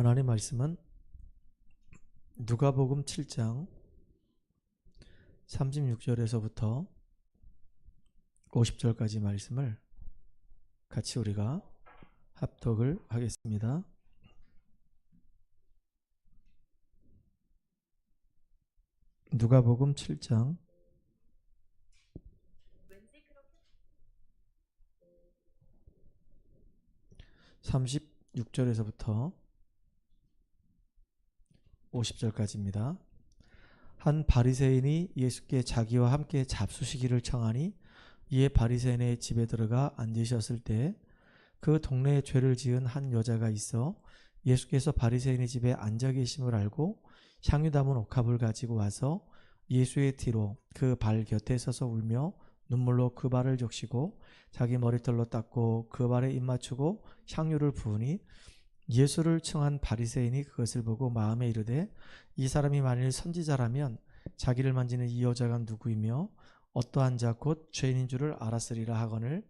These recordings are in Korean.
하나님 말씀은 누가복음 7장 36절에서부터 50절까지 말씀을 같이 우리가 합독을 하겠습니다. 누가복음 7장 36절에서부터 50절까지입니다. 한 바리새인이 예수께 자기와 함께 잡수시기를 청하니 이에 바리새인의 집에 들어가 앉으셨을 때 그 동네에 죄를 지은 한 여자가 있어 예수께서 바리새인의 집에 앉아 계심을 알고 향유 담은 옥합을 가지고 와서 예수의 뒤로 그 발 곁에 서서 울며 눈물로 그 발을 적시고 자기 머리털로 닦고 그 발에 입 맞추고 향유를 부으니 예수를 청한 바리새인이 그것을 보고 마음에 이르되 이 사람이 만일 선지자라면 자기를 만지는 이 여자가 누구이며 어떠한 자 곧 죄인인 줄을 알았으리라 하거늘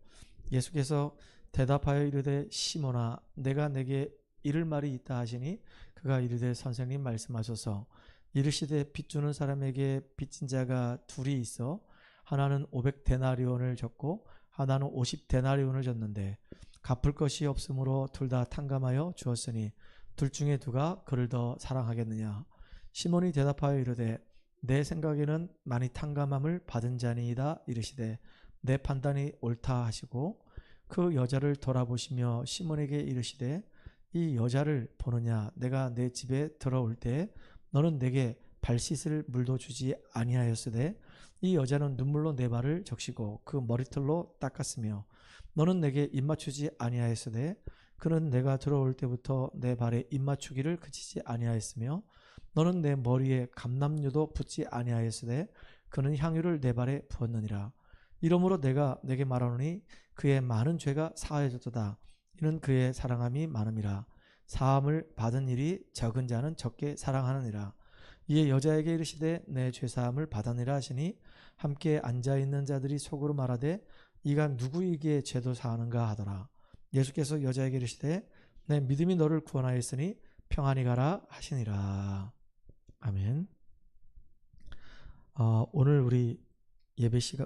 예수께서 대답하여 이르되 시몬아 내가 내게 이를 말이 있다 하시니 그가 이르되 선생님 말씀하소서. 이르시되 빚 주는 사람에게 빚진 자가 둘이 있어 하나는 500데나리온을 졌고 하나는 50데나리온을 졌는데 갚을 것이 없으므로 둘 다 탕감하여 주었으니 둘 중에 누가 그를 더 사랑하겠느냐. 시몬이 대답하여 이르되 내 생각에는 많이 탕감함을 받은 자니이다. 이르시되 내 판단이 옳다 하시고 그 여자를 돌아보시며 시몬에게 이르시되 이 여자를 보느냐. 내가 내 집에 들어올 때 너는 내게 발 씻을 물도 주지 아니하였으되 이 여자는 눈물로 내 발을 적시고 그 머리털로 닦았으며 너는 내게 입맞추지 아니하였으되 그는 내가 들어올 때부터 내 발에 입맞추기를 그치지 아니하였으며 너는 내 머리에 감람유도 붓지 아니하였으되 그는 향유를 내 발에 부었느니라. 이러므로 내가 내게 말하노니 그의 많은 죄가 사하여졌도다. 이는 그의 사랑함이 많음이라. 사함을 받은 일이 적은 자는 적게 사랑하느니라. 이에 여자에게 이르시되 내 죄사함을 받았느니라 하시니 함께 앉아있는 자들이 속으로 말하되 이가 누구에게 죄도 사하는가 하더라. 예수께서 여자에게 이르시되 내 믿음이 너를 구원하였으니 평안히 가라 하시니라. 아멘. 오늘 우리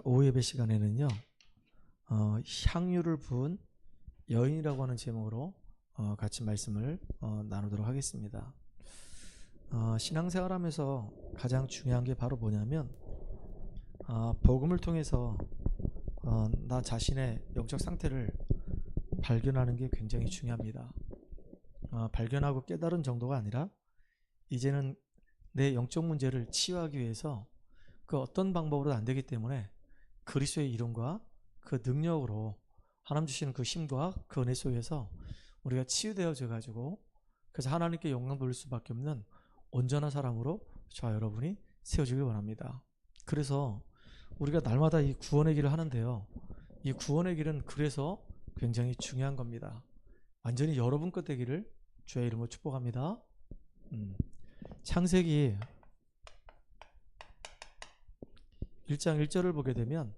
오후 예배 시간에는요 향유를 부은 여인이라고 하는 제목으로 같이 말씀을 나누도록 하겠습니다. 신앙생활하면서 가장 중요한 게 바로 뭐냐면 복음을 통해서 나 자신의 영적 상태를 발견하는 게 굉장히 중요합니다. 발견하고 깨달은 정도가 아니라 이제는 내 영적 문제를 치유하기 위해서 그 어떤 방법으로도 안 되기 때문에 그리스도의 이름과 그 능력으로 하나님 주시는 그 힘과 그 은혜 속에서 우리가 치유되어져 가지고 그래서 하나님께 영광 돌릴 수밖에 없는 온전한 사람으로 저와 여러분이 세워지길 원합니다. 그래서 우리가 날마다 이 구원의 길을 하는데요. 이 구원의 길은 그래서 굉장히 중요한 겁니다. 완전히 여러분 것 되기를 주의 이름으로 축복합니다. 창세기 1장 1절을 보게 되면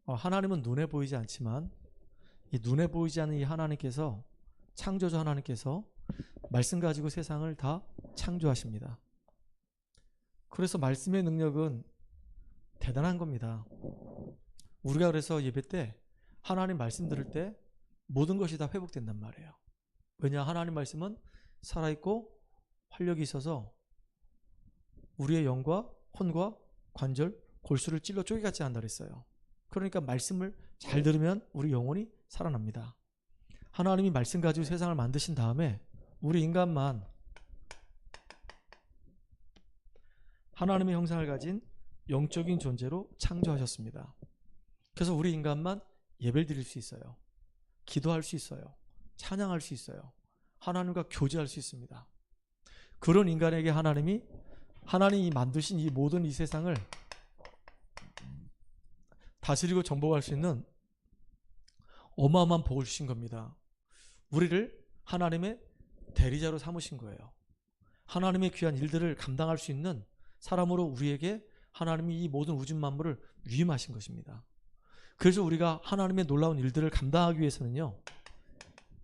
하나님은 눈에 보이지 않지만 이 눈에 보이지 않는 이 하나님께서 창조주 하나님께서 말씀 가지고 세상을 다 창조하십니다. 그래서 말씀의 능력은 대단한 겁니다. 우리가 그래서 예배 때 하나님 말씀 들을 때 모든 것이 다 회복된단 말이에요. 왜냐 하나님 말씀은 살아있고 활력이 있어서 우리의 영과 혼과 관절, 골수를 찔러 쪼개같이 한다 그랬어요. 그러니까 말씀을 잘 들으면 우리 영혼이 살아납니다. 하나님이 말씀 가지고 세상을 만드신 다음에 우리 인간만 하나님의 형상을 가진 영적인 존재로 창조하셨습니다. 그래서 우리 인간만 예배를 드릴 수 있어요. 기도할 수 있어요. 찬양할 수 있어요. 하나님과 교제할 수 있습니다. 그런 인간에게 하나님이 만드신 이 모든 이 세상을 다스리고 정복할 수 있는 어마어마한 복을 주신 겁니다. 우리를 하나님의 대리자로 삼으신 거예요. 하나님의 귀한 일들을 감당할 수 있는 사람으로 우리에게 하나님이 이 모든 우주 만물을 위임하신 것입니다. 그래서 우리가 하나님의 놀라운 일들을 감당하기 위해서는요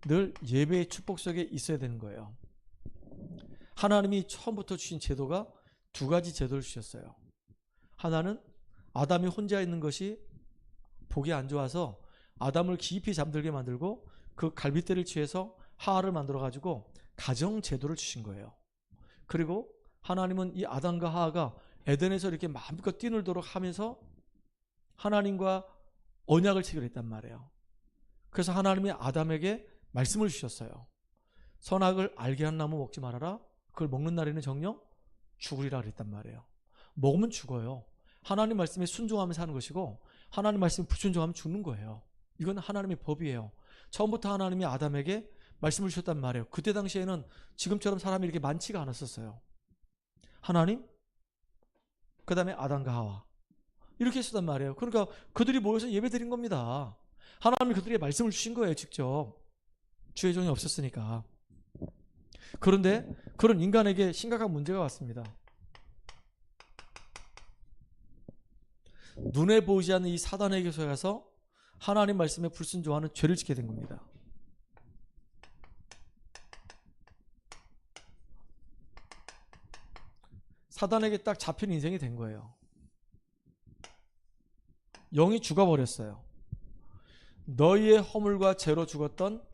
늘 예배의 축복 속에 있어야 되는 거예요. 하나님이 처음부터 주신 제도가 두 가지 제도를 주셨어요. 하나는 아담이 혼자 있는 것이 보기 안 좋아서 아담을 깊이 잠들게 만들고 그 갈빗대를 취해서 하와를 만들어 가지고 가정 제도를 주신 거예요. 그리고 하나님은 이 아담과 하와가 에덴에서 이렇게 마음껏 뛰놀도록 하면서 하나님과 언약을 체결했단 말이에요. 그래서 하나님이 아담에게 말씀을 주셨어요. 선악을 알게 한 나무 먹지 말아라. 그걸 먹는 날에는 정녕 죽으리라 그랬단 말이에요. 먹으면 죽어요. 하나님 말씀에 순종하면서 하는 것이고 하나님 말씀에 불순종하면 죽는 거예요. 이건 하나님의 법이에요. 처음부터 하나님이 아담에게 말씀을 주셨단 말이에요. 그때 당시에는 지금처럼 사람이 이렇게 많지가 않았었어요. 하나님, 그 다음에 아담과 하와 이렇게 했었단 말이에요. 그러니까 그들이 모여서 예배 드린 겁니다. 하나님이 그들에게 말씀을 주신 거예요. 직접. 주의 종이 없었으니까. 그런데 그런 인간에게 심각한 문제가 왔습니다. 눈에 보이지 않는 이 사단에게 속아서 하나님 말씀에 불순종하는 죄를 짓게 된 겁니다. 사단에게 딱 잡힌 인생이 된 거예요. 영이 죽어버렸어요. 너희의 허물과 죄로 죽었던,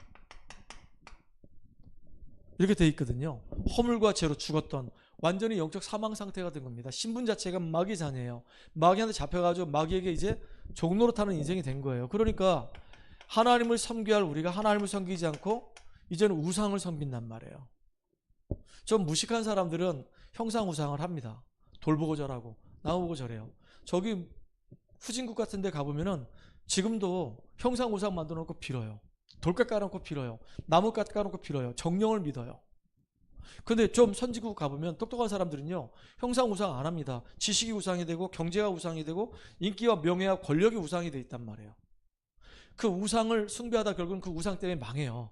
이렇게 돼 있거든요. 허물과 죄로 죽었던, 완전히 영적 사망 상태가 된 겁니다. 신분 자체가 마귀 자녀예요. 마귀한테 잡혀가지고 마귀에게 이제 종노릇하는 인생이 된 거예요. 그러니까 하나님을 섬겨야 할 우리가 하나님을 섬기지 않고 이제는 우상을 섬긴단 말이에요. 좀 무식한 사람들은 형상 우상을 합니다. 돌 보고 절하고 나무 보고 절해요. 저기 후진국 같은 데 가보면은 지금도 형상 우상 만들어 놓고 빌어요. 돌값 깔아놓고 빌어요. 나무값 깔아놓고 빌어요. 정령을 믿어요. 근데 좀 선진국 가보면 똑똑한 사람들은요, 형상 우상 안 합니다. 지식이 우상이 되고 경제가 우상이 되고 인기와 명예와 권력이 우상이 돼 있단 말이에요. 그 우상을 숭배하다 결국은 그 우상 때문에 망해요.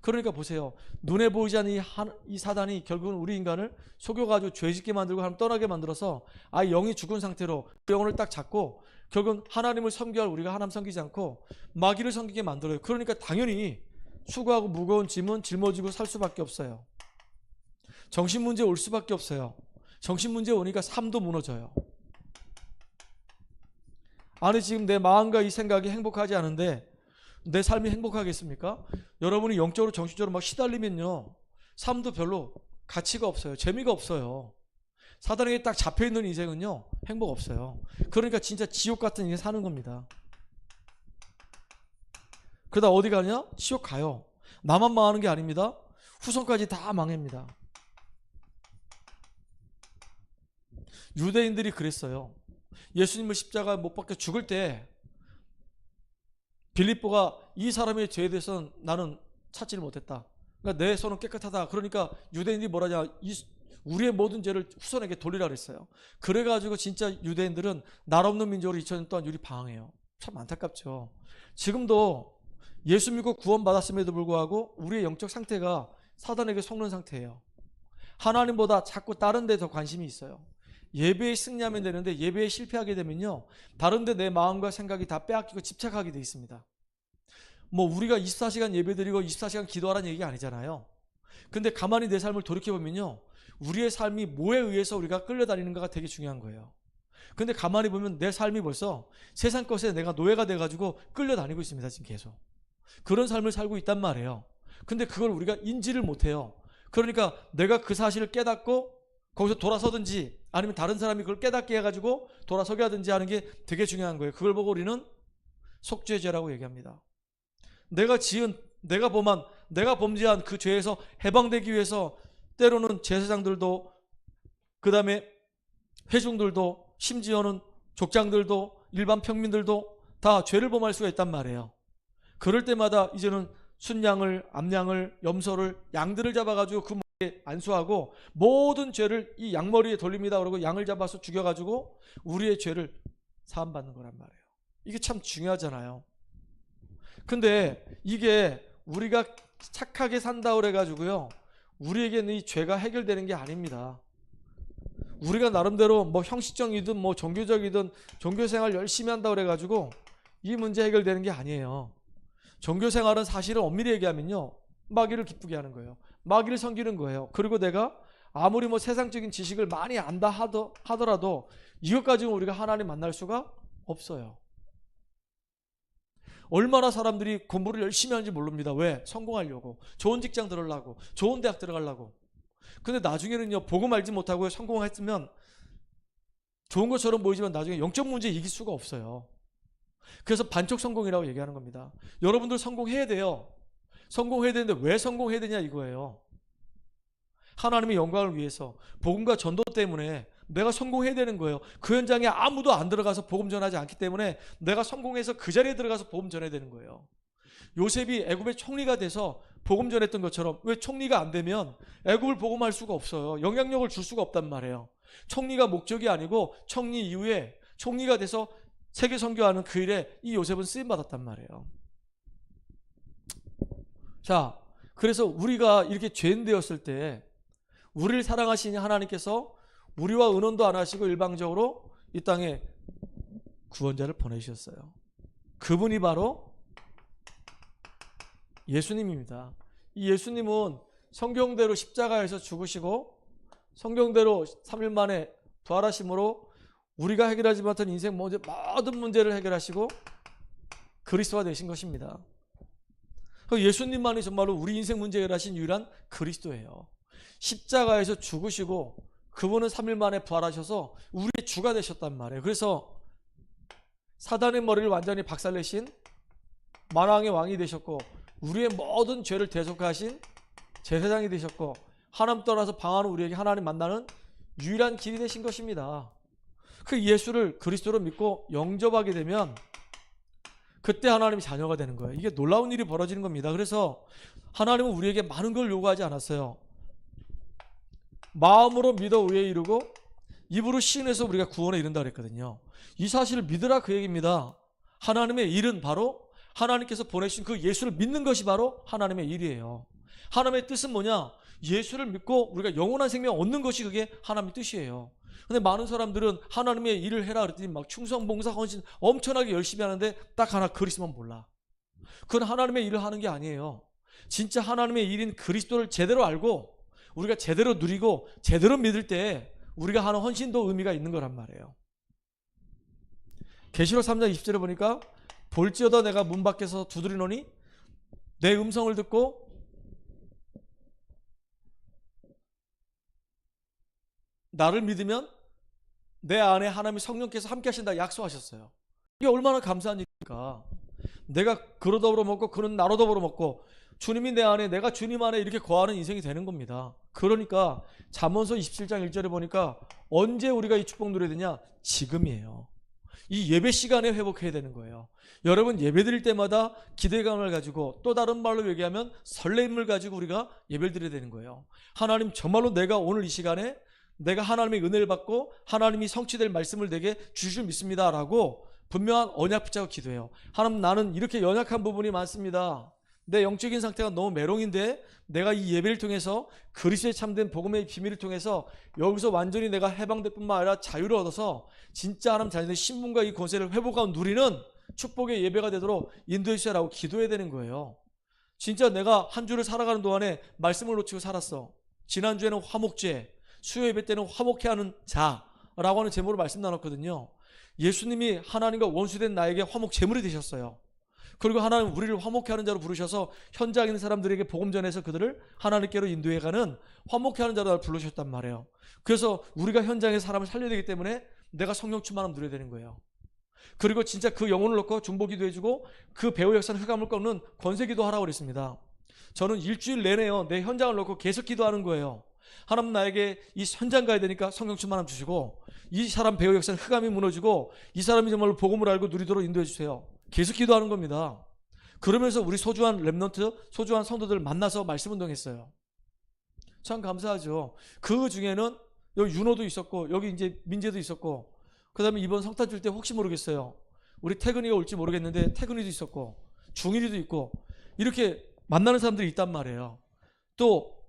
그러니까 보세요. 눈에 보이지 않는 이 사단이 결국은 우리 인간을 속여가지고 죄짓게 만들고 하나님 떠나게 만들어서 아예 영이 죽은 상태로 그 영혼을 딱 잡고 결국은 하나님을 섬겨야 할 우리가 하나님 섬기지 않고 마귀를 섬기게 만들어요. 그러니까 당연히 수고하고 무거운 짐은 짊어지고 살 수밖에 없어요. 정신문제 올 수밖에 없어요. 정신문제 오니까 삶도 무너져요. 아니 지금 내 마음과 이 생각이 행복하지 않은데 내 삶이 행복하겠습니까? 여러분이 영적으로 정신적으로 막 시달리면요, 삶도 별로 가치가 없어요. 재미가 없어요. 사단에게 딱 잡혀있는 인생은요, 행복 없어요. 그러니까 진짜 지옥 같은 인생 사는 겁니다. 그러다 어디 가냐? 지옥 가요. 나만 망하는 게 아닙니다. 후손까지 다 망합니다. 유대인들이 그랬어요. 예수님을 십자가에 못 박혀 죽을 때 빌립보가 이 사람의 죄에 대해서는 나는 찾지를 못했다. 그러니까 내 손은 깨끗하다. 그러니까 유대인들이 뭐라냐, 우리의 모든 죄를 후손에게 돌리라 그랬어요. 그래가지고 진짜 유대인들은 나라 없는 민족으로 2000년 동안 유리 방황해요. 참 안타깝죠. 지금도 예수 믿고 구원받았음에도 불구하고 우리의 영적 상태가 사단에게 속는 상태예요. 하나님보다 자꾸 다른 데 더 관심이 있어요. 예배에 승리하면 되는데 예배에 실패하게 되면요, 다른 데 내 마음과 생각이 다 빼앗기고 집착하게 돼 있습니다. 뭐 우리가 24시간 예배드리고 24시간 기도하라는 얘기가 아니잖아요. 근데 가만히 내 삶을 돌이켜보면요, 우리의 삶이 뭐에 의해서 우리가 끌려다니는가가 되게 중요한 거예요. 근데 가만히 보면 내 삶이 벌써 세상 것에 내가 노예가 돼가지고 끌려다니고 있습니다. 지금 계속 그런 삶을 살고 있단 말이에요. 근데 그걸 우리가 인지를 못해요. 그러니까 내가 그 사실을 깨닫고 거기서 돌아서든지 아니면 다른 사람이 그걸 깨닫게 해가지고 돌아서게 하든지 하는 게 되게 중요한 거예요. 그걸 보고 우리는 속죄죄라고 얘기합니다. 내가 범죄한 그 죄에서 해방되기 위해서 때로는 제사장들도, 그 다음에 회중들도, 심지어는 족장들도, 일반 평민들도 다 죄를 범할 수가 있단 말이에요. 그럴 때마다 이제는 순양을, 암양을, 염소를, 양들을 잡아가지고 그 머리에 안수하고 모든 죄를 이 양머리에 돌립니다. 그러고 양을 잡아서 죽여가지고 우리의 죄를 사함받는 거란 말이에요. 이게 참 중요하잖아요. 근데 이게 우리가 착하게 산다 그래가지고요, 우리에게는 이 죄가 해결되는 게 아닙니다. 우리가 나름대로 뭐 형식적이든 뭐 종교적이든 종교생활 열심히 한다 그래가지고 이 문제 해결되는 게 아니에요. 종교생활은 사실은 엄밀히 얘기하면요, 마귀를 기쁘게 하는 거예요. 마귀를 섬기는 거예요. 그리고 내가 아무리 뭐 세상적인 지식을 많이 안다 하더라도 이것 가지고 우리가 하나님 만날 수가 없어요. 얼마나 사람들이 공부를 열심히 하는지 모릅니다. 왜? 성공하려고, 좋은 직장 들어가려고, 좋은 대학 들어가려고. 근데 나중에는요, 복음 알지 못하고 성공했으면 좋은 것처럼 보이지만 나중에 영적 문제 이길 수가 없어요. 그래서 반쪽 성공이라고 얘기하는 겁니다. 여러분들 성공해야 돼요. 성공해야 되는데 왜 성공해야 되냐 이거예요. 하나님의 영광을 위해서, 복음과 전도 때문에 내가 성공해야 되는 거예요. 그 현장에 아무도 안 들어가서 복음 전하지 않기 때문에 내가 성공해서 그 자리에 들어가서 복음 전해야 되는 거예요. 요셉이 애굽의 총리가 돼서 복음 전했던 것처럼, 왜 총리가 안 되면 애굽을 복음할 수가 없어요. 영향력을 줄 수가 없단 말이에요. 총리가 목적이 아니고 총리 이후에 총리가 돼서 세계 선교하는 그 일에 이 요셉은 쓰임 받았단 말이에요. 자, 그래서 우리가 이렇게 죄인 되었을 때 우리를 사랑하시니 하나님께서 우리와 의논도 안 하시고 일방적으로 이 땅에 구원자를 보내주셨어요. 그분이 바로 예수님입니다. 이 예수님은 성경대로 십자가에서 죽으시고 성경대로 3일 만에 부활하심으로 우리가 해결하지 못한 인생 모든 문제를 해결하시고 그리스도가 되신 것입니다. 예수님만이 정말로 우리 인생 문제 해결하신 유일한 그리스도예요. 십자가에서 죽으시고 그분은 3일 만에 부활하셔서 우리의 주가 되셨단 말이에요. 그래서 사단의 머리를 완전히 박살내신 만왕의 왕이 되셨고 우리의 모든 죄를 대속하신 제사장이 되셨고 하나님 떠나서 방황하는 우리에게 하나님 만나는 유일한 길이 되신 것입니다. 그 예수를 그리스도로 믿고 영접하게 되면 그때 하나님이 자녀가 되는 거예요. 이게 놀라운 일이 벌어지는 겁니다. 그래서 하나님은 우리에게 많은 걸 요구하지 않았어요. 마음으로 믿어 의에 이르고 입으로 시인해서 우리가 구원에 이른다 그랬거든요. 이 사실을 믿으라 그 얘기입니다. 하나님의 일은 바로 하나님께서 보내신 그 예수를 믿는 것이 바로 하나님의 일이에요. 하나님의 뜻은 뭐냐? 예수를 믿고 우리가 영원한 생명 얻는 것이 그게 하나님의 뜻이에요. 근데 많은 사람들은 하나님의 일을 해라 그랬더니 막 충성, 봉사, 헌신 엄청나게 열심히 하는데 딱 하나 그리스도만 몰라. 그건 하나님의 일을 하는 게 아니에요. 진짜 하나님의 일인 그리스도를 제대로 알고 우리가 제대로 누리고 제대로 믿을 때 우리가 하는 헌신도 의미가 있는 거란 말이에요. 계시록 3장 20절에 보니까 볼지어다 내가 문 밖에서 두드리노니 내 음성을 듣고 나를 믿으면 내 안에 하나님의 성령께서 함께 하신다 약속하셨어요. 이게 얼마나 감사한 일입니까? 내가 그로 더불어 먹고 그는 나로 더불어 먹고 주님이 내 안에 내가 주님 안에 이렇게 거하는 인생이 되는 겁니다. 그러니까 잠언서 27장 1절에 보니까 언제 우리가 이 축복 누려야 되냐? 지금이에요. 이 예배 시간에 회복해야 되는 거예요. 여러분 예배 드릴 때마다 기대감을 가지고 또 다른 말로 얘기하면 설렘을 가지고 우리가 예배를 드려야 되는 거예요. 하나님 정말로 내가 오늘 이 시간에 내가 하나님의 은혜를 받고 하나님이 성취될 말씀을 내게 주실 줄 믿습니다 라고 분명한 언약 붙잡고 기도해요. 하나님 나는 이렇게 연약한 부분이 많습니다. 내 영적인 상태가 너무 메롱인데 내가 이 예배를 통해서 그리스도의 참된 복음의 비밀을 통해서 여기서 완전히 내가 해방될 뿐만 아니라 자유를 얻어서 진짜 하나님 자녀의 신분과 이 권세를 회복하고 누리는 축복의 예배가 되도록 인도해 주시라고 기도해야 되는 거예요. 진짜 내가 한 주를 살아가는 동안에 말씀을 놓치고 살았어. 지난주에는 화목제, 수요 예배 때는 화목해 하는 자라고 하는 제목으로 말씀 나눴거든요. 예수님이 하나님과 원수된 나에게 화목 제물이 되셨어요. 그리고 하나님 우리를 화목해 하는 자로 부르셔서 현장에 있는 사람들에게 복음 전해서 그들을 하나님께로 인도해가는 화목해 하는 자로 부르셨단 말이에요. 그래서 우리가 현장에 사람을 살려야 되기 때문에 내가 성령 충만함 누려야 되는 거예요. 그리고 진짜 그 영혼을 놓고 중보기도 해주고 그 배후 역사는 흑암을 꺾는 권세기도 하라고 그랬습니다. 저는 일주일 내내요 내 현장을 놓고 계속 기도하는 거예요. 하나님 나에게 이 현장 가야 되니까 성령 충만함 주시고 이 사람 배후 역사는 흑암이 무너지고 이 사람이 정말로 복음을 알고 누리도록 인도해 주세요. 계속 기도하는 겁니다. 그러면서 우리 소중한 렘넌트, 소중한 성도들 만나서 말씀 운동했어요. 참 감사하죠. 그 중에는 여기 윤호도 있었고 여기 이제 민재도 있었고 그 다음에 이번 성탄 줄 때 혹시 모르겠어요. 우리 태근이가 올지 모르겠는데 태근이도 있었고 중일이도 있고 이렇게 만나는 사람들이 있단 말이에요. 또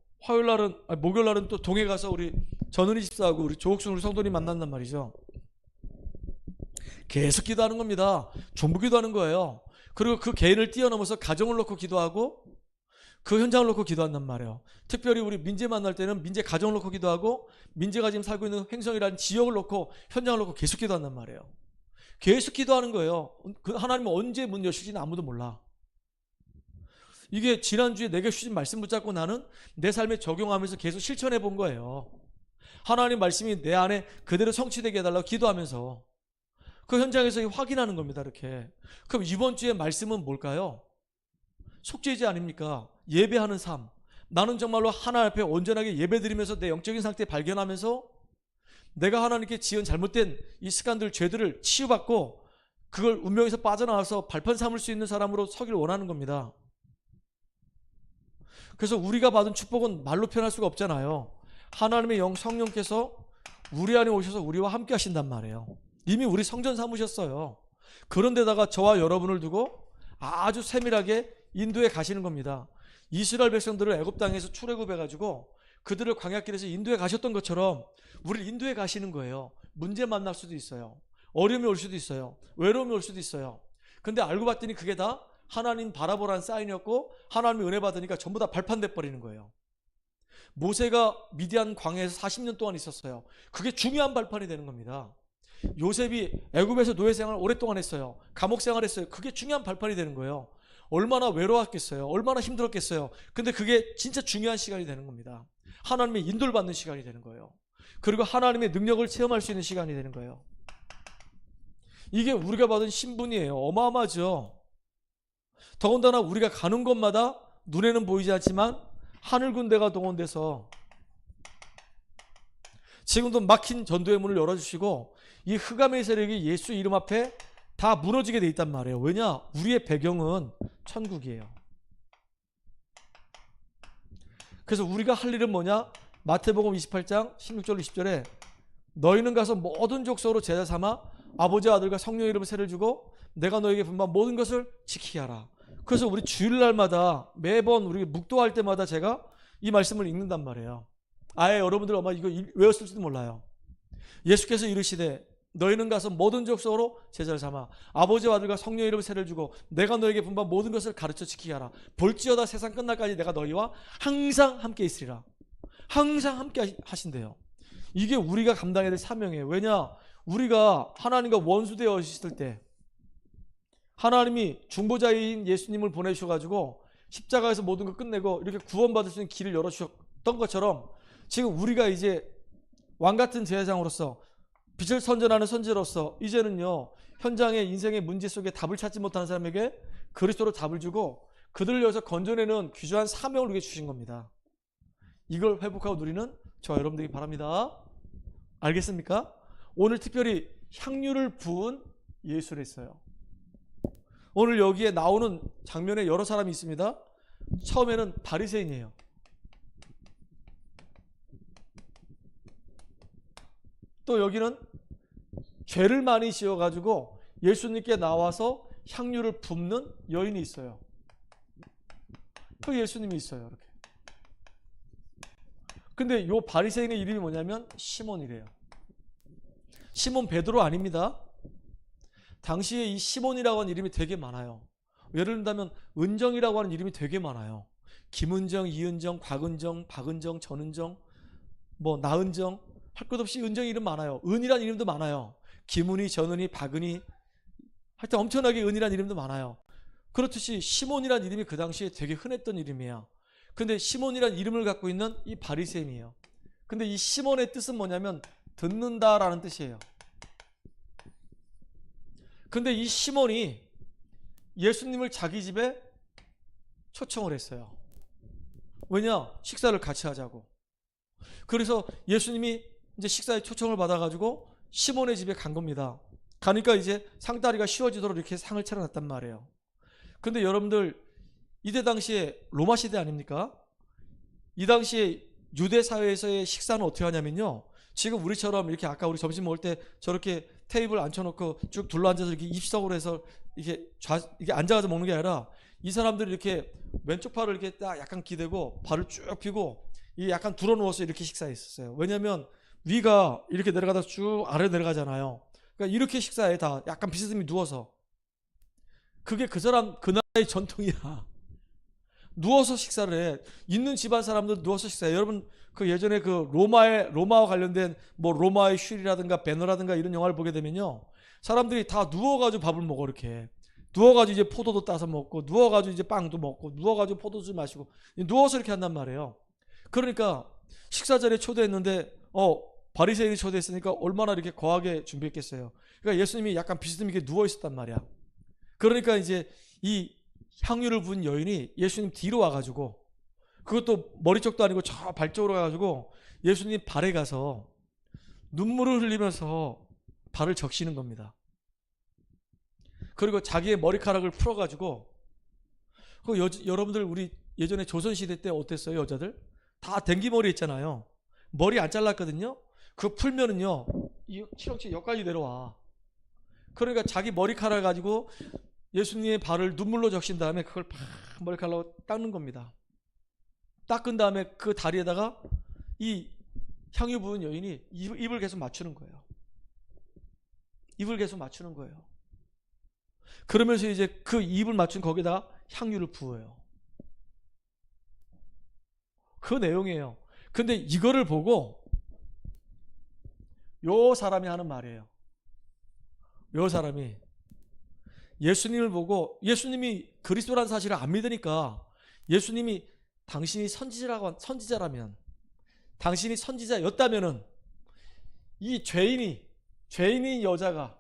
목요일 날은 또 동해 가서 우리 전은희 집사하고 우리 조옥순 우리 성도님 만난단 말이죠. 계속 기도하는 겁니다. 중보기도 하는 거예요. 그리고 그 개인을 뛰어넘어서 가정을 놓고 기도하고 그 현장을 놓고 기도한단 말이에요. 특별히 우리 민재 만날 때는 민재 가정을 놓고 기도하고 민재가 지금 살고 있는 횡성이라는 지역을 놓고 현장을 놓고 계속 기도한단 말이에요. 계속 기도하는 거예요. 그 하나님은 언제 문 여실지는 아무도 몰라. 이게 지난주에 내게 주신 말씀 붙잡고 나는 내 삶에 적용하면서 계속 실천해 본 거예요. 하나님 말씀이 내 안에 그대로 성취되게 해달라고 기도하면서 그 현장에서 확인하는 겁니다. 이렇게. 그럼 이번 주에 말씀은 뭘까요? 속죄제 아닙니까? 예배하는 삶. 나는 정말로 하나님 앞에 온전하게 예배드리면서 내 영적인 상태 발견하면서 내가 하나님께 지은 잘못된 이 습관들, 죄들을 치유받고 그걸 운명에서 빠져나와서 발판 삼을 수 있는 사람으로 서기를 원하는 겁니다. 그래서 우리가 받은 축복은 말로 표현할 수가 없잖아요. 하나님의 영 성령께서 우리 안에 오셔서 우리와 함께 하신단 말이에요. 이미 우리 성전 삼으셨어요. 그런데다가 저와 여러분을 두고 아주 세밀하게 인도에 가시는 겁니다. 이스라엘 백성들을 애굽 땅에서 출애굽해가지고 그들을 광야길에서 인도에 가셨던 것처럼 우리를 인도에 가시는 거예요. 문제 만날 수도 있어요. 어려움이 올 수도 있어요. 외로움이 올 수도 있어요. 근데 알고 봤더니 그게 다 하나님 바라보라는 사인이었고 하나님의 은혜 받으니까 전부 다 발판돼 버리는 거예요. 모세가 미디안 광야에서 40년 동안 있었어요. 그게 중요한 발판이 되는 겁니다. 요셉이 애굽에서 노예 생활을 오랫동안 했어요. 감옥 생활했어요. 그게 중요한 발판이 되는 거예요. 얼마나 외로웠겠어요. 얼마나 힘들었겠어요. 근데 그게 진짜 중요한 시간이 되는 겁니다. 하나님의 인도를 받는 시간이 되는 거예요. 그리고 하나님의 능력을 체험할 수 있는 시간이 되는 거예요. 이게 우리가 받은 신분이에요. 어마어마하죠. 더군다나 우리가 가는 곳마다 눈에는 보이지 않지만 하늘 군대가 동원돼서 지금도 막힌 전도의 문을 열어주시고 이 흑암의 세력이 예수 이름 앞에 다 무너지게 돼 있단 말이에요. 왜냐? 우리의 배경은 천국이에요. 그래서 우리가 할 일은 뭐냐? 마태복음 28장 16절 20절에 너희는 가서 모든 족속으로 제자 삼아 아버지와 아들과 성령의 이름을 세를 주고 내가 너에게 분부한 모든 것을 지키게 하라. 그래서 우리 주일날마다 매번 우리 묵도할 때마다 제가 이 말씀을 읽는단 말이에요. 아예 여러분들 아마 이거 외웠을지도 몰라요. 예수께서 이르시되 너희는 가서 모든 족속으로 제자를 삼아 아버지와 아들과 성령의 이름을 세를 주고 내가 너에게 분부한 모든 것을 가르쳐 지키게 하라. 볼지어다 세상 끝날까지 내가 너희와 항상 함께 있으리라. 항상 함께 하신대요. 이게 우리가 감당해야 될 사명이에요. 왜냐? 우리가 하나님과 원수되어 있을 때 하나님이 중보자인 예수님을 보내주셔가지고 십자가에서 모든 걸 끝내고 이렇게 구원받을 수 있는 길을 열어주셨던 것처럼 지금 우리가 이제 왕같은 제사장으로서 빛을 선전하는 선지자로서 이제는요 현장의 인생의 문제 속에 답을 찾지 못하는 사람에게 그리스도로 답을 주고 그들을 위해서 건져내는 귀중한 사명을 우리에게 주신 겁니다. 이걸 회복하고 누리는 저와 여러분들이 바랍니다. 알겠습니까? 오늘 특별히 향유를 부은 예수를 했어요. 오늘 여기에 나오는 장면에 여러 사람이 있습니다. 처음에는 바리새인이에요. 또 여기는 죄를 많이 지어가지고 예수님께 나와서 향유를 붓는 여인이 있어요. 그 예수님이 있어요. 이렇게. 근데 요 바리새인의 이름이 뭐냐면 시몬이래요. 시몬 베드로 아닙니다. 당시에 이 시몬이라고 하는 이름이 되게 많아요. 예를 든다면 은정이라고 하는 이름이 되게 많아요. 김은정, 이은정, 곽은정, 박은정, 전은정, 뭐 나은정, 할 것 없이 은정 이름 많아요. 은이라는 이름도 많아요. 김은희, 전은희, 박은희, 하여튼 엄청나게 은이라는 이름도 많아요. 그렇듯이 시몬이라는 이름이 그 당시에 되게 흔했던 이름이에요. 근데 시몬이라는 이름을 갖고 있는 이 바리새인이에요. 근데 이 시몬의 뜻은 뭐냐면 듣는다라는 뜻이에요. 근데 이 시몬이 예수님을 자기 집에 초청을 했어요. 왜냐? 식사를 같이 하자고. 그래서 예수님이 이제 식사에 초청을 받아가지고 시몬의 집에 간 겁니다. 가니까 이제 상다리가 씌워지도록 이렇게 상을 차려놨단 말이에요. 근데 여러분들 이때 당시에 로마 시대 아닙니까? 이 당시에 유대 사회에서의 식사는 어떻게 하냐면요. 지금 우리처럼 이렇게 아까 우리 점심 먹을 때 저렇게 테이블 앉혀놓고 쭉 둘러앉아서 이렇게 입석으로 해서 이게 앉아가지고 먹는 게 아니라 이 사람들이 이렇게 왼쪽 팔을 이렇게 딱 약간 기대고 발을 쭉 펴고 이 약간 들어 누워서 이렇게 식사했었어요. 왜냐면 위가 이렇게 내려가다 쭉 아래로 내려가잖아요. 그러니까 이렇게 식사해 다 약간 비스듬히 누워서. 그게 그 사람 그 나라의 전통이야. 누워서 식사를 해. 있는 집안 사람들 누워서 식사해. 여러분 그 예전에 그 로마와 관련된 뭐 로마의 슐이라든가 배너라든가 이런 영화를 보게 되면요, 사람들이 다 누워가지고 밥을 먹어. 이렇게 누워가지고 이제 포도도 따서 먹고, 누워가지고 이제 빵도 먹고, 누워가지고 포도주 마시고, 누워서 이렇게 한단 말이에요. 그러니까 식사 자리에 초대했는데 바리새인이 초대했으니까 얼마나 이렇게 거하게 준비했겠어요. 그러니까 예수님이 약간 비스듬히 이렇게 누워 있었단 말이야. 그러니까 이제 이 향유를 부은 여인이 예수님 뒤로 와가지고, 그것도 머리 쪽도 아니고 저 발 쪽으로 가가지고 예수님 발에 가서 눈물을 흘리면서 발을 적시는 겁니다. 그리고 자기의 머리카락을 풀어가지고, 여러분들 우리 예전에 조선시대 때 어땠어요? 여자들 다 댕기머리 했잖아요. 머리 안 잘랐거든요. 그거 풀면은요, 이 치렁치 여기까지 내려와. 그러니까 자기 머리카락을 가지고 예수님의 발을 눈물로 적신 다음에 그걸 팍 머리카락으로 닦는 겁니다. 닦은 다음에 그 다리에다가 이 향유 부은 여인이 입을 계속 맞추는 거예요. 입을 계속 맞추는 거예요. 그러면서 이제 그 입을 맞춘 거기다가 향유를 부어요. 그 내용이에요. 근데 이거를 보고 요 사람이 하는 말이에요. 요 사람이 예수님을 보고, 예수님이 그리스도라는 사실을 안 믿으니까, 예수님이 당신이 선지자라면, 당신이 선지자였다면은 이 죄인인 여자가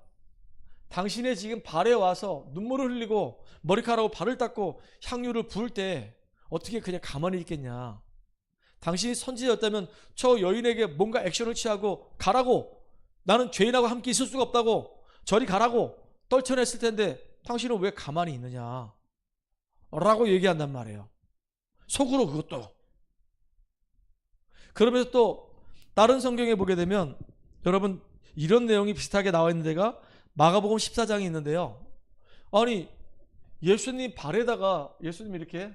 당신의 지금 발에 와서 눈물을 흘리고 머리카락으로 발을 닦고 향유를 부을 때 어떻게 그냥 가만히 있겠냐. 당신이 선지자였다면 저 여인에게 뭔가 액션을 취하고 가라고, 나는 죄인하고 함께 있을 수가 없다고, 저리 가라고 떨쳐냈을 텐데 당신은 왜 가만히 있느냐 라고 얘기한단 말이에요. 속으로 그것도. 그러면서 또 다른 성경에 보게 되면 여러분 이런 내용이 비슷하게 나와 있는 데가 마가복음 14장이 있는데요. 아니 예수님 발에다가 예수님이 이렇게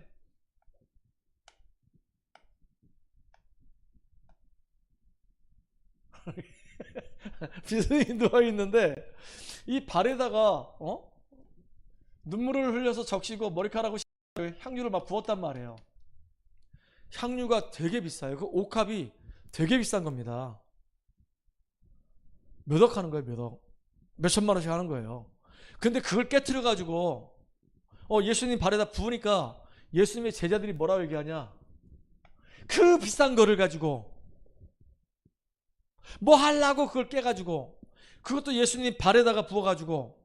비스듬히 누워 있는데 이 발에다가 눈물을 흘려서 적시고 머리카락을 향유를 막 부었단 말이에요. 향유가 되게 비싸요. 그 옥합이 되게 비싼 겁니다. 몇 억 하는 거예요. 몇 억. 몇 천만 원씩 하는 거예요. 근데 그걸 깨트려 가지고 예수님 발에다 부으니까 예수님의 제자들이 뭐라고 얘기하냐, 그 비싼 거를 가지고 뭐 하려고 그걸 깨가지고, 그것도 예수님 발에다가 부어가지고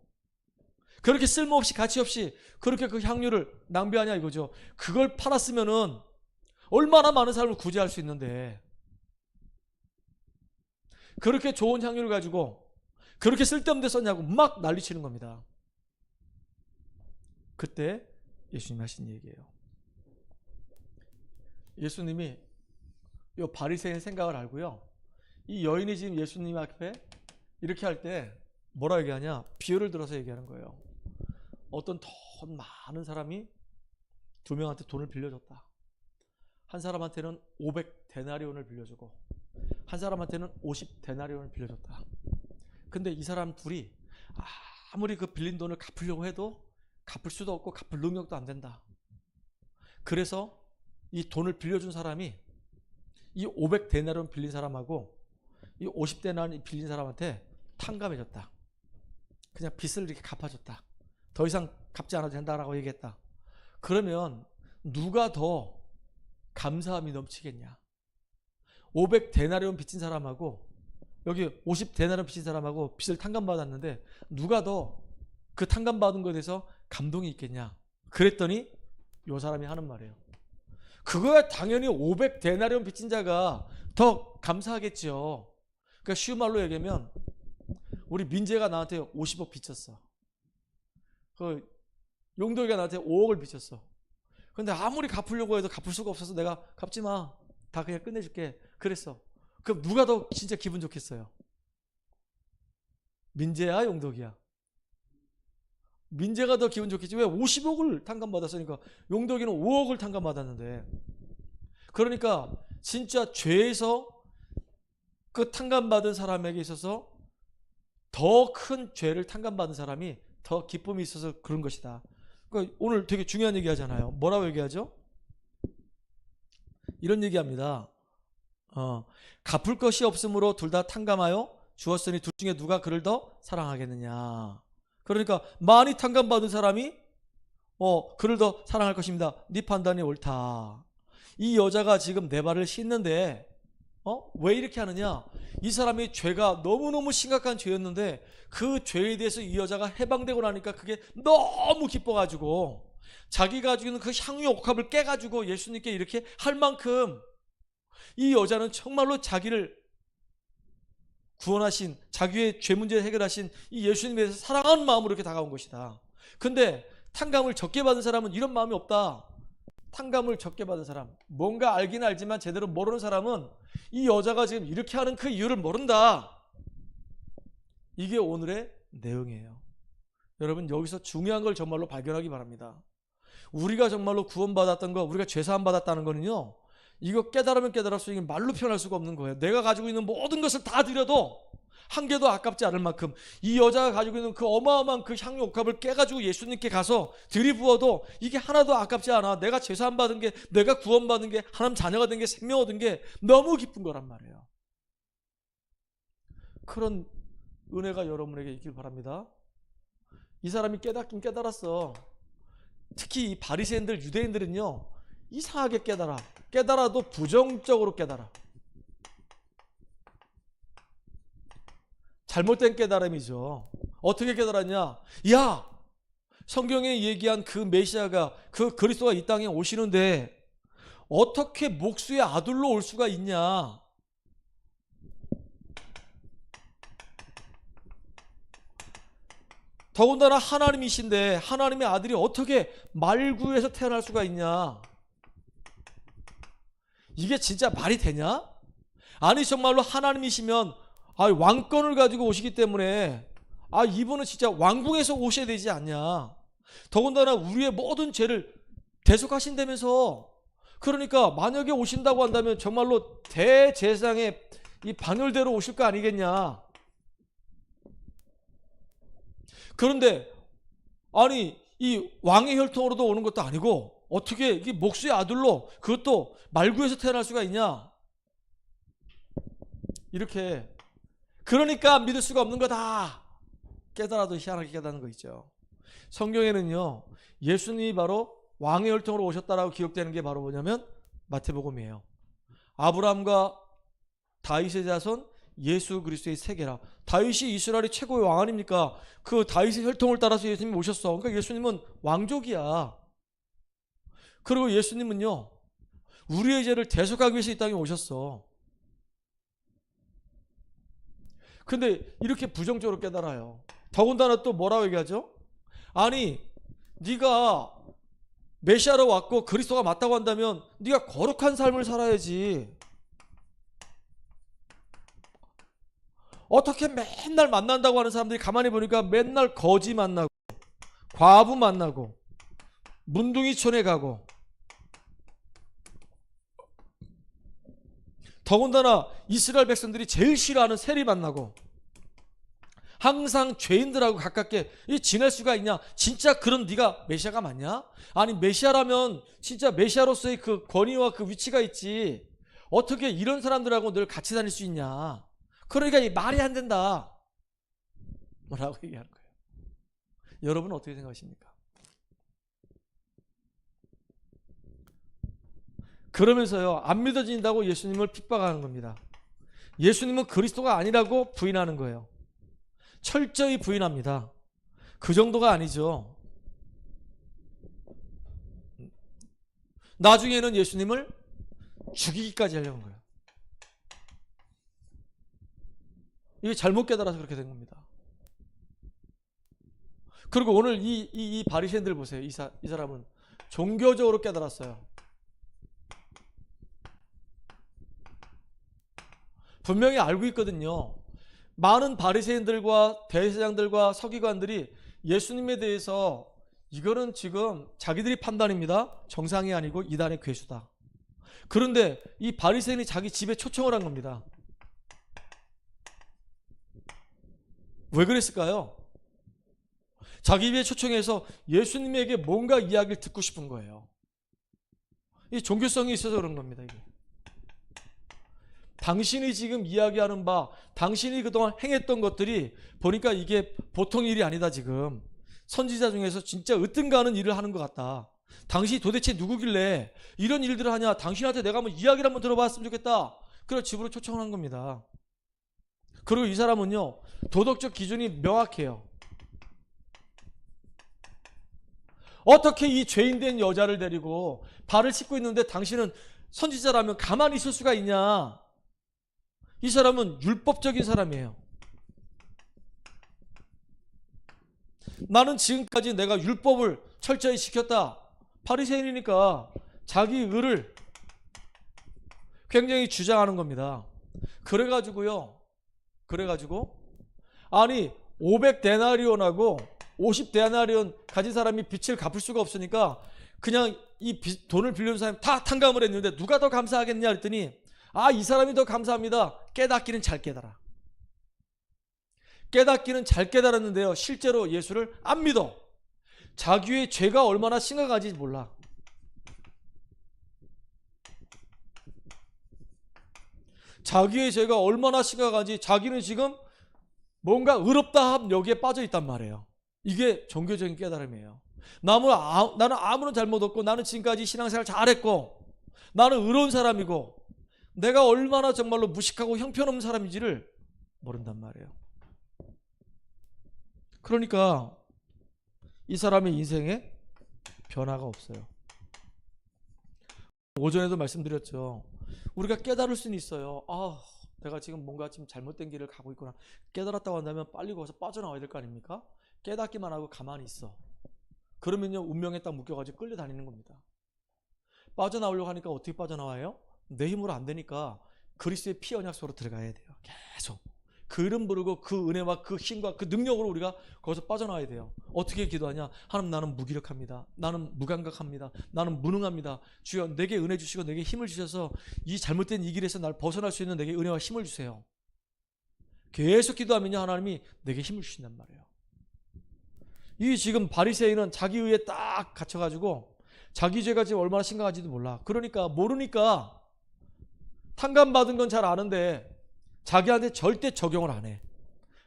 그렇게 쓸모없이 가치없이 그렇게 그 향유를 낭비하냐 이거죠. 그걸 팔았으면은 얼마나 많은 사람을 구제할 수 있는데, 그렇게 좋은 향유를 가지고 그렇게 쓸데없는 데 썼냐고 막 난리치는 겁니다. 그때 예수님이 하신 얘기예요. 예수님이 이 바리새인 생각을 알고요, 이 여인이 지금 예수님 앞에 이렇게 할 때 뭐라 얘기하냐, 비유를 들어서 얘기하는 거예요. 어떤 돈 많은 사람이 두 명한테 돈을 빌려줬다. 한 사람한테는 500데나리온을 빌려주고 한 사람한테는 50데나리온을 빌려줬다. 근데 이 사람 둘이 아무리 그 빌린 돈을 갚으려고 해도 갚을 수도 없고 갚을 능력도 안 된다. 그래서 이 돈을 빌려준 사람이 이 500데나리온 빌린 사람하고 이 50데나리온 빌린 사람한테 탕감해줬다. 그냥 빚을 이렇게 갚아줬다. 더 이상 갚지 않아도 된다라고 얘기했다. 그러면 누가 더 감사함이 넘치겠냐? 500데나리온 빚진 사람하고 여기 50데나리온 빚진 사람하고 빚을 탕감받았는데 누가 더 그 탕감받은 것에 대해서 감동이 있겠냐? 그랬더니 이 사람이 하는 말이에요. 그거야 당연히 500데나리온 빚진 자가 더 감사하겠죠. 그러니까 쉬운 말로 얘기하면 우리 민재가 나한테 50억 빚졌어. 그 용덕이가 나한테 5억을 빚졌어. 근데 아무리 갚으려고 해도 갚을 수가 없어서 내가 갚지 마, 다 그냥 끝내줄게 그랬어. 그럼 누가 더 진짜 기분 좋겠어요? 민재야 용덕이야? 민재가 더 기분 좋겠지. 왜? 50억을 탕감받았으니까. 용덕이는 5억을 탕감받았는데. 그러니까 진짜 죄에서 그 탕감받은 사람에게 있어서 더 큰 죄를 탕감받은 사람이 더 기쁨이 있어서 그런 것이다. 그러니까 오늘 되게 중요한 얘기 하잖아요. 뭐라고 얘기하죠? 이런 얘기합니다. 갚을 것이 없으므로 둘 다 탕감하여 주었으니 둘 중에 누가 그를 더 사랑하겠느냐. 그러니까 많이 탕감받은 사람이 그를 더 사랑할 것입니다. 네 판단이 옳다. 이 여자가 지금 내 발을 씻는데 왜 이렇게 하느냐? 이 사람이 죄가 너무너무 심각한 죄였는데 그 죄에 대해서 이 여자가 해방되고 나니까 그게 너무 기뻐가지고 자기가 가지고 있는 그 향유 옥합을 깨가지고 예수님께 이렇게 할 만큼 이 여자는 정말로 자기를 구원하신, 자기의 죄 문제를 해결하신 이 예수님에 대해서 사랑하는 마음으로 이렇게 다가온 것이다. 근데 탕감을 적게 받은 사람은 이런 마음이 없다. 탕감을 적게 받은 사람, 뭔가 알긴 알지만 제대로 모르는 사람은 이 여자가 지금 이렇게 하는 그 이유를 모른다. 이게 오늘의 내용이에요. 여러분, 여기서 중요한 걸 정말로 발견하기 바랍니다. 우리가 정말로 구원받았던 거, 우리가 죄사함 받았다는 거는요, 이거 깨달으면 깨달을수록 이게 말로 표현할 수가 없는 거예요. 내가 가지고 있는 모든 것을 다 드려도 한 개도 아깝지 않을 만큼 이 여자가 가지고 있는 그 어마어마한 그 향유 옥합을 깨가지고 예수님께 가서 들이부어도 이게 하나도 아깝지 않아. 내가 죄사함 받은 게, 내가 구원받은 게, 하나님 자녀가 된 게, 생명 얻은 게 너무 기쁜 거란 말이에요. 그런 은혜가 여러분에게 있길 바랍니다. 이 사람이 깨닫긴 깨달았어. 특히 이 바리새인들, 유대인들은요, 이상하게 깨달아도 부정적으로 깨달아. 잘못된 깨달음이죠. 어떻게 깨달았냐? 야, 성경에 얘기한 그 메시아가, 그 그리스도가 이 땅에 오시는데 어떻게 목수의 아들로 올 수가 있냐? 더군다나 하나님이신데 하나님의 아들이 어떻게 말구에서 태어날 수가 있냐? 이게 진짜 말이 되냐? 아니, 정말로 하나님이시면 왕권을 가지고 오시기 때문에 이분은 진짜 왕궁에서 오셔야 되지 않냐? 더군다나 우리의 모든 죄를 대속하신다면서. 그러니까 만약에 오신다고 한다면 정말로 대제사장의 이 반열대로 오실 거 아니겠냐? 그런데 아니, 이 왕의 혈통으로도 오는 것도 아니고 어떻게 이 목수의 아들로, 그것도 말구에서 태어날 수가 있냐? 이렇게, 그러니까 믿을 수가 없는 거다. 깨달아도 희한하게 깨닫는 거 있죠. 성경에는요, 예수님이 바로 왕의 혈통으로 오셨다라고 기록되는 게 바로 뭐냐면 마태복음이에요. 아브라함과 다윗의 자손 예수 그리스도의 세계라. 다윗이 이스라엘의 최고의 왕 아닙니까? 그 다윗의 혈통을 따라서 예수님이 오셨어. 그러니까 예수님은 왕족이야. 그리고 예수님은요, 우리의 죄를 대속하기 위해서 이 땅에 오셨어. 근데 이렇게 부정적으로 깨달아요. 더군다나 또 뭐라고 얘기하죠? 아니, 네가 메시아로 왔고 그리스도가 맞다고 한다면 네가 거룩한 삶을 살아야지. 어떻게 맨날 만난다고 하는 사람들이 가만히 보니까 맨날 거지 만나고, 과부 만나고, 문둥이촌에 가고, 더군다나 이스라엘 백성들이 제일 싫어하는 세리 만나고, 항상 죄인들하고 가깝게 지낼 수가 있냐? 진짜 그런 네가 메시아가 맞냐? 아니, 메시아라면 진짜 메시아로서의 그 권위와 그 위치가 있지. 어떻게 이런 사람들하고 늘 같이 다닐 수 있냐? 그러니까 이 말이 안 된다. 뭐라고 얘기하는 거예요? 여러분은 어떻게 생각하십니까? 그러면서요, 안 믿어진다고 예수님을 핍박하는 겁니다. 예수님은 그리스도가 아니라고 부인하는 거예요. 철저히 부인합니다. 그 정도가 아니죠. 나중에는 예수님을 죽이기까지 하려는 거예요. 이게 잘못 깨달아서 그렇게 된 겁니다. 그리고 오늘 이 바리새인들 보세요. 이 사람은 종교적으로 깨달았어요. 분명히 알고 있거든요. 많은 바리새인들과 대제사장들과 서기관들이 예수님에 대해서 이거는 지금 자기들이 판단입니다. 정상이 아니고 이단의 괴수다. 그런데 이 바리새인이 자기 집에 초청을 한 겁니다. 왜 그랬을까요? 자기 집에 초청해서 예수님에게 뭔가 이야기를 듣고 싶은 거예요. 이 종교성이 있어서 그런 겁니다. 이게. 당신이 지금 이야기하는 바, 당신이 그동안 행했던 것들이 보니까 이게 보통 일이 아니다. 지금 선지자 중에서 진짜 으뜸가는 일을 하는 것 같다. 당신이 도대체 누구길래 이런 일들을 하냐. 당신한테 내가 한번 이야기를 한번 들어봤으면 좋겠다. 그래서 집으로 초청을 한 겁니다. 그리고 이 사람은요, 도덕적 기준이 명확해요. 어떻게 이 죄인된 여자를 데리고 발을 씻고 있는데 당신은 선지자라면 가만히 있을 수가 있냐. 이 사람은 율법적인 사람이에요. 나는 지금까지 내가 율법을 철저히 지켰다. 바리새인이니까 자기 의를 굉장히 주장하는 겁니다. 그래가지고 아니 500데나리온하고 50데나리온 가진 사람이 빚을 갚을 수가 없으니까 그냥 이 돈을 빌려준 사람이 다 탕감을 했는데 누가 더 감사하겠냐 그랬더니 이 사람이 더 감사합니다. 깨닫기는 잘 깨달아. 깨닫기는 잘 깨달았는데요, 실제로 예수를 안 믿어. 자기의 죄가 얼마나 심각한지 몰라. 자기의 죄가 얼마나 심각한지 자기는 지금 뭔가 의롭다 함 여기에 빠져 있단 말이에요. 이게 종교적인 깨달음이에요. 나는 아무런 잘못 없고 나는 지금까지 신앙생활 잘했고 나는 의로운 사람이고 내가 얼마나 정말로 무식하고 형편없는 사람인지를 모른단 말이에요. 그러니까 이 사람의 인생에 변화가 없어요. 오전에도 말씀드렸죠. 우리가 깨달을 수는 있어요. 내가 지금 뭔가 지금 잘못된 길을 가고 있구나. 깨달았다고 한다면 빨리 거기서 빠져나와야 될 거 아닙니까? 깨닫기만 하고 가만히 있어. 그러면요, 운명에 딱 묶여가지고 끌려다니는 겁니다. 빠져나오려고 하니까 어떻게 빠져나와요? 내 힘으로 안 되니까 그리스도의 피 언약소로 들어가야 돼요. 계속 그 이름 부르고 그 은혜와 그 힘과 그 능력으로 우리가 거기서 빠져나와야 돼요. 어떻게 기도하냐? 하나님, 나는 무기력합니다. 나는 무감각합니다. 나는 무능합니다. 주여, 내게 은혜 주시고 내게 힘을 주셔서 이 잘못된 이 길에서 날 벗어날 수 있는 내게 은혜와 힘을 주세요. 계속 기도하면요, 하나님이 내게 힘을 주신단 말이에요. 이 지금 바리새인은 자기 의에 딱 갇혀가지고 자기 죄가 지금 얼마나 심각한지도 몰라. 그러니까 모르니까 탕감받은 건 잘 아는데 자기한테 절대 적용을 안 해.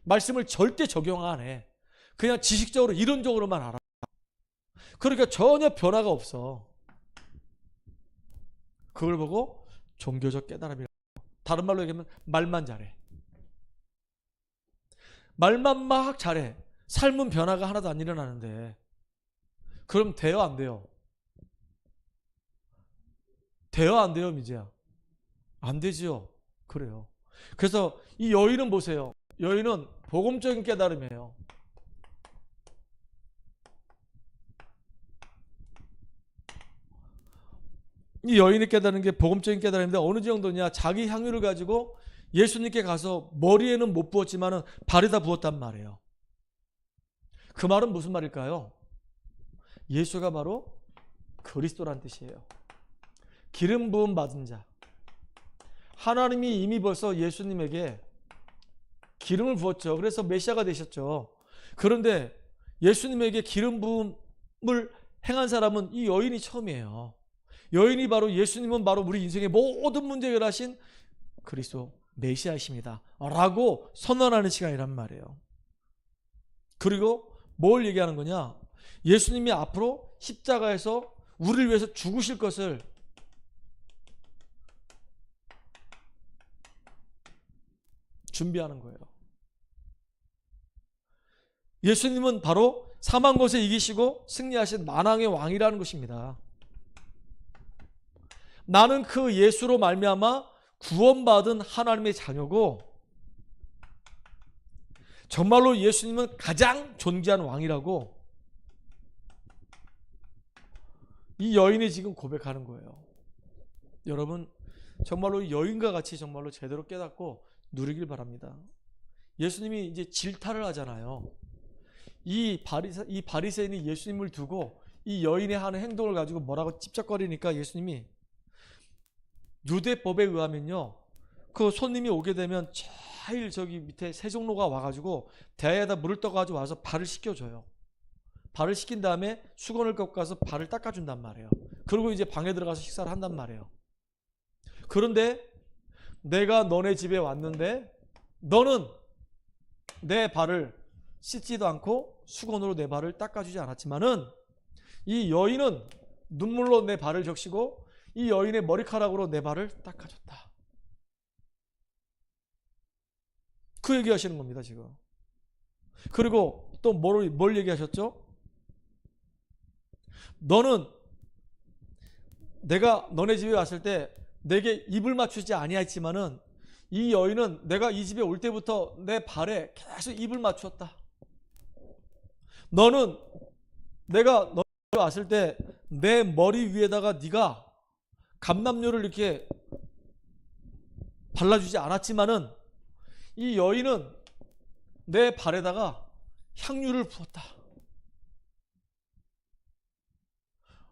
말씀을 절대 적용 안 해. 그냥 지식적으로 이론적으로만 알아. 그러니까 전혀 변화가 없어. 그걸 보고 종교적 깨달음이라고. 다른 말로 얘기하면 말만 잘해. 말만 막 잘해. 삶은 변화가 하나도 안 일어나는데 그럼 돼요, 안 돼요? 돼요, 안 돼요, 미지야? 안 되지요. 그래요. 그래서 이 여인은 보세요. 여인은 복음적인 깨달음이에요. 이 여인이 깨달은 게 복음적인 깨달음인데 어느 정도냐? 자기 향유를 가지고 예수님께 가서 머리에는 못 부었지만은 발에다 부었단 말이에요. 그 말은 무슨 말일까요? 예수가 바로 그리스도란 뜻이에요. 기름 부음 받은 자. 하나님이 이미 벌써 예수님에게 기름을 부었죠. 그래서 메시아가 되셨죠. 그런데 예수님에게 기름 부음을 행한 사람은 이 여인이 처음이에요. 여인이 바로 예수님은 바로 우리 인생의 모든 문제 해결하신 그리스도 메시아이십니다 라고 선언하는 시간이란 말이에요. 그리고 뭘 얘기하는 거냐? 예수님이 앞으로 십자가에서 우리를 위해서 죽으실 것을 준비하는 거예요. 예수님은 바로 사망 것에 이기시고 승리하신 만왕의 왕이라는 것입니다. 나는 그 예수로 말미암아 구원받은 하나님의 자녀고 정말로 예수님은 가장 존귀한 왕이라고 이 여인이 지금 고백하는 거예요. 여러분, 정말로 여인과 같이 정말로 제대로 깨닫고 누리길 바랍니다. 예수님이 이제 질타를 하잖아요. 이 바리새인이 예수님을 두고 이 여인의 하는 행동을 가지고 뭐라고 찝쩍거리니까 예수님이 유대법에 의하면요, 그 손님이 오게 되면 제일 저기 밑에 세종로가 와가지고 대야에다 물을 떠가지고 와서 발을 씻겨줘요. 발을 씻긴 다음에 수건을 갖고 가서 발을 닦아준단 말이에요. 그리고 이제 방에 들어가서 식사를 한단 말이에요. 그런데 내가 너네 집에 왔는데 너는 내 발을 씻지도 않고 수건으로 내 발을 닦아주지 않았지만은 이 여인은 눈물로 내 발을 적시고 이 여인의 머리카락으로 내 발을 닦아줬다. 그 얘기하시는 겁니다 지금. 그리고 또 뭘 얘기하셨죠? 너는 내가 너네 집에 왔을 때 내게 입을 맞추지 아니했지만은 이 여인은 내가 이 집에 올 때부터 내 발에 계속 입을 맞추었다. 너는 내가 너네 집에 왔을 때 내 머리 위에다가 네가 감람료를 이렇게 발라주지 않았지만은 이 여인은 내 발에다가 향유를 부었다.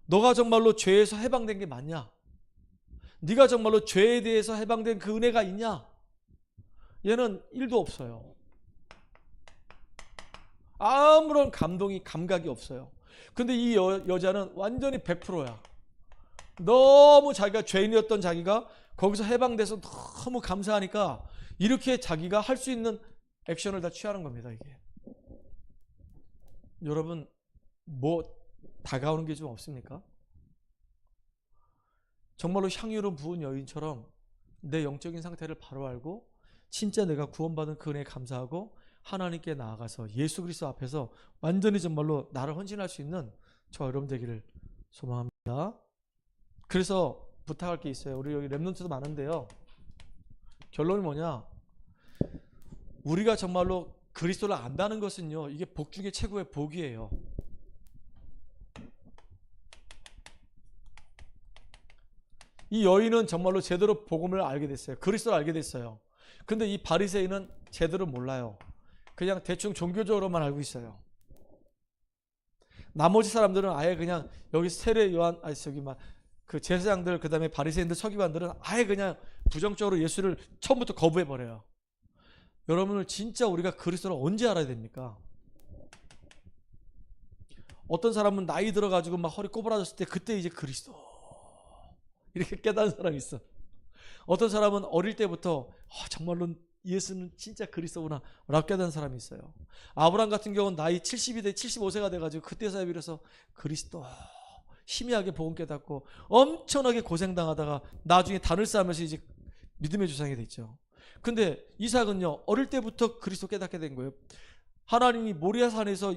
너가 정말로 죄에서 해방된 게 맞냐? 네가 정말로 죄에 대해서 해방된 그 은혜가 있냐? 얘는 1도 없어요. 아무런 감각이 없어요. 근데 이 여자는 완전히 100%야. 너무 자기가 죄인이었던 자기가 거기서 해방돼서 너무 감사하니까 이렇게 자기가 할 수 있는 액션을 다 취하는 겁니다. 이게. 여러분 뭐 다가오는 게 좀 없습니까? 정말로 향유를 부은 여인처럼 내 영적인 상태를 바로 알고 진짜 내가 구원받은 그 은혜에 감사하고 하나님께 나아가서 예수 그리스도 앞에서 완전히 정말로 나를 헌신할 수 있는 저 여러분 되기를 소망합니다. 그래서 부탁할 게 있어요. 우리 여기 랩런트도 많은데요. 결론이 뭐냐? 우리가 정말로 그리스도를 안다는 것은요, 이게 복 중에 최고의 복이에요. 이 여인은 정말로 제대로 복음을 알게 됐어요. 그리스도를 알게 됐어요. 근데 이 바리새인은 제대로 몰라요. 그냥 대충 종교적으로만 알고 있어요. 나머지 사람들은 아예 그냥 여기 세례 요한 그 제사장들 그다음에 바리새인들 서기관들은 아예 그냥 부정적으로 예수를 처음부터 거부해 버려요. 여러분을 진짜 우리가 그리스도를 언제 알아야 됩니까? 어떤 사람은 나이 들어가지고 막 허리 꼬부라졌을 때 그때 이제 그리스도 이렇게 깨닫는 사람이 있어. 어떤 사람은 어릴 때부터 정말로 예수는 진짜 그리스도구나 라고 깨닫는 사람이 있어요. 아브라함 같은 경우는 나이 70이 돼 75세가 돼가지고 그때서야 비로소 그리스도 희미하게 복음 깨닫고 엄청나게 고생당하다가 나중에 단을 쌓으면서 이제 믿음의 조상이 됐죠. 근데 이삭은요 어릴 때부터 그리스도 깨닫게 된 거예요. 하나님이 모리아산에서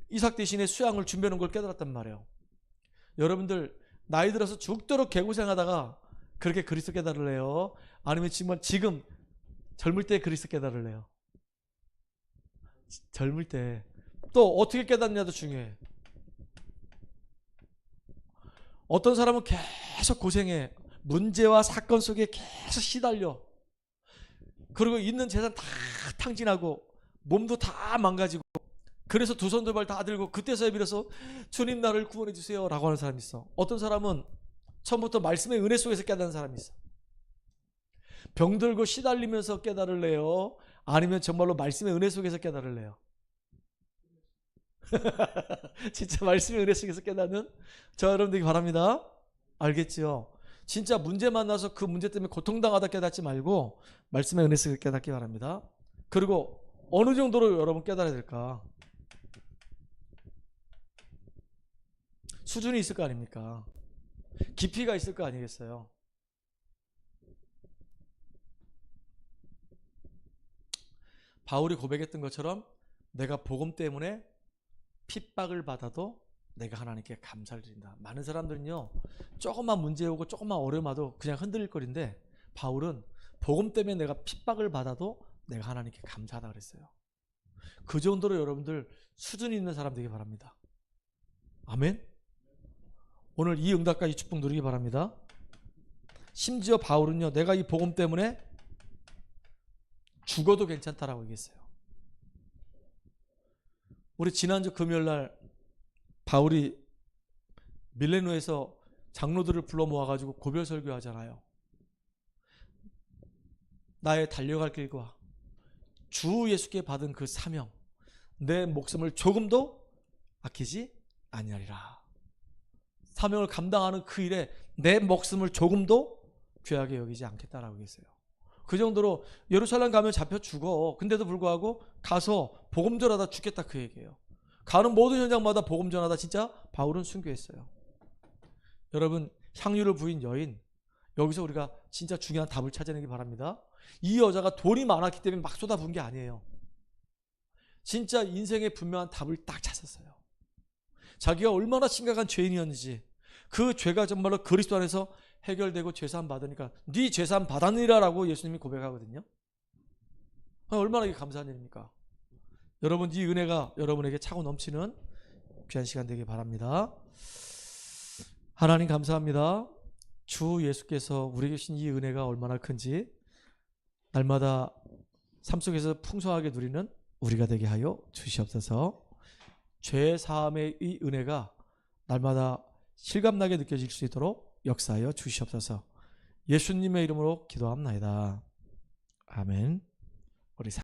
이삭 대신에 수양을 준비하는 걸 깨달았단 말이에요. 여러분들 나이 들어서 죽도록 개고생하다가 그렇게 그리스도 깨달을래요? 아니면 지금 젊을 때 그리스도 깨달을래요? 젊을 때. 또 어떻게 깨닫냐도 중요해. 어떤 사람은 계속 고생해. 문제와 사건 속에 계속 시달려. 그리고 있는 재산 다 탕진하고 몸도 다 망가지고 그래서 두 손 두 발 다 들고 그때서야 비로소 주님 나를 구원해 주세요 라고 하는 사람이 있어. 어떤 사람은 처음부터 말씀의 은혜 속에서 깨닫는 사람이 있어. 병들고 시달리면서 깨달을래요? 아니면 정말로 말씀의 은혜 속에서 깨달을래요? 진짜 말씀의 은혜 속에서 깨닫는 저 여러분들이 바랍니다. 알겠지요? 진짜 문제 만나서 그 문제 때문에 고통당하다 깨닫지 말고 말씀의 은혜 속에서 깨닫기 바랍니다. 그리고 어느 정도로 여러분 깨달아야 될까? 수준이 있을 거 아닙니까? 깊이가 있을 거 아니겠어요? 바울이 고백했던 것처럼 내가 복음 때문에 핍박을 받아도 내가 하나님께 감사를 드린다. 많은 사람들은요 조금만 문제 오고 조금만 어려움 와도 그냥 흔들릴 거리인데 바울은 복음 때문에 내가 핍박을 받아도 내가 하나님께 감사하다 그랬어요. 그 정도로 여러분들 수준이 있는 사람 되기 바랍니다. 아멘. 오늘 이 응답과 이 축복 누리기 바랍니다. 심지어 바울은요 내가 이 복음 때문에 죽어도 괜찮다라고 얘기했어요. 우리 지난주 금요일날 바울이 밀레노에서 장로들을 불러 모아가지고 고별 설교하잖아요. 나의 달려갈 길과 주 예수께 받은 그 사명, 내 목숨을 조금도 아끼지 아니하리라. 사명을 감당하는 그 일에 내 목숨을 조금도 귀하게 여기지 않겠다라고 했어요. 그 정도로 예루살렘 가면 잡혀 죽어. 근데도 불구하고 가서 복음 전하다 죽겠다 그 얘기예요. 가는 모든 현장마다 복음 전하다 진짜 바울은 순교했어요. 여러분, 향유를 부인 여인, 여기서 우리가 진짜 중요한 답을 찾아내기 바랍니다. 이 여자가 돈이 많았기 때문에 막 쏟아부은 게 아니에요. 진짜 인생의 분명한 답을 딱 찾았어요. 자기가 얼마나 심각한 죄인이었는지, 그 죄가 정말로 그리스도 안에서 해결되고 죄사함 받으니까 네 죄사함 받았느니라라고 예수님이 고백하거든요. 얼마나 감사한 일입니까? 여러분, 이 은혜가 여러분에게 차고 넘치는 귀한 시간 되길 바랍니다. 하나님 감사합니다. 주 예수께서 우리에게 주신 이 은혜가 얼마나 큰지 날마다 삶 속에서 풍성하게 누리는 우리가 되게 하여 주시옵소서. 죄 사함의 이 은혜가 날마다 실감나게 느껴질 수 있도록 역사하여 주시옵소서. 예수님의 이름으로 기도합나이다. 아멘.